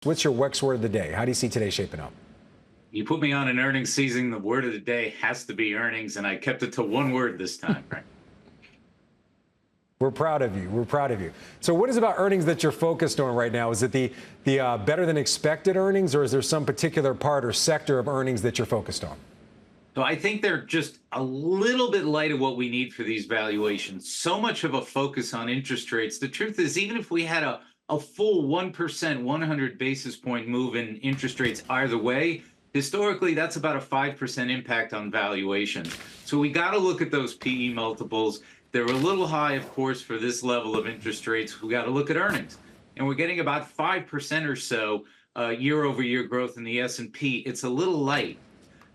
What's your WEX word of the day? How do you see today shaping up? You put me on an earnings season, the word of the day has to be earnings, and I kept it to one word this time, right? We're proud of you. We're proud of you. So what is about earnings that you're focused on right now? Is it the better than expected earnings, or is there some particular part or sector of earnings that you're focused on? So I think they're just a little bit light of what we need for these valuations. So much of a focus on interest rates. The truth is, even if we had a full 1%, 100 basis point move in interest rates either way, historically, that's about a 5% impact on valuations. So we got to look at those PE multiples. They're a little high, of course, for this level of interest rates. We got to look at earnings. And we're getting about 5% or so year over year growth in the S&P. It's a little light.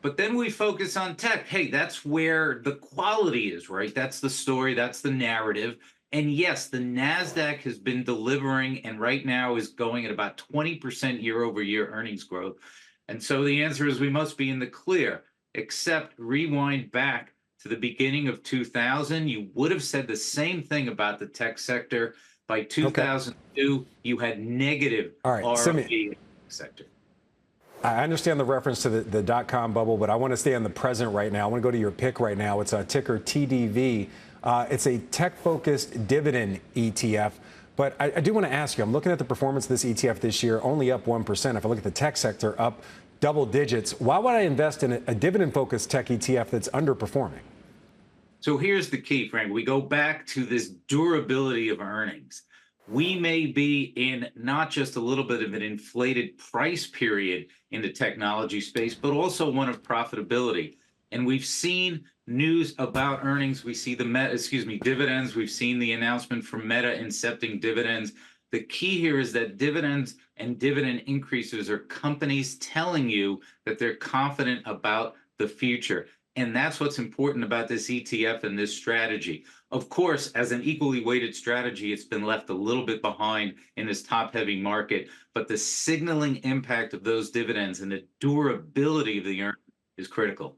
But then we focus on tech. Hey, that's where the quality is, right? That's the story. That's the narrative. And yes, the NASDAQ has been delivering and right now is going at about 20% year over year earnings growth. And so the answer is we must be in the clear, except rewind back to the beginning of 2000. You would have said the same thing about the tech sector. By Okay. 2002, you had negative All right. ROE Simeon, in the sector. I understand the reference to the dot-com bubble, but I want to stay on the present right now. I want to go to your pick right now. It's a ticker TDV. It's a tech-focused dividend ETF. But I do want to ask you, I'm looking at the performance of this ETF this year, only up 1%. If I look at the tech sector, up double digits. Why would I invest in a dividend-focused tech ETF that's underperforming? So here's the key, Frank. We go back to this durability of earnings. We may be in not just a little bit of an inflated price period in the technology space, but also one of profitability. And we've seen news about earnings. We see the dividends. We've seen the announcement from Meta incepting dividends. The key here is that dividends and dividend increases are companies telling you that they're confident about the future. And that's what's important about this ETF and this strategy. Of course, as an equally weighted strategy, it's been left a little bit behind in this top-heavy market. But the signaling impact of those dividends and the durability of the earnings is critical.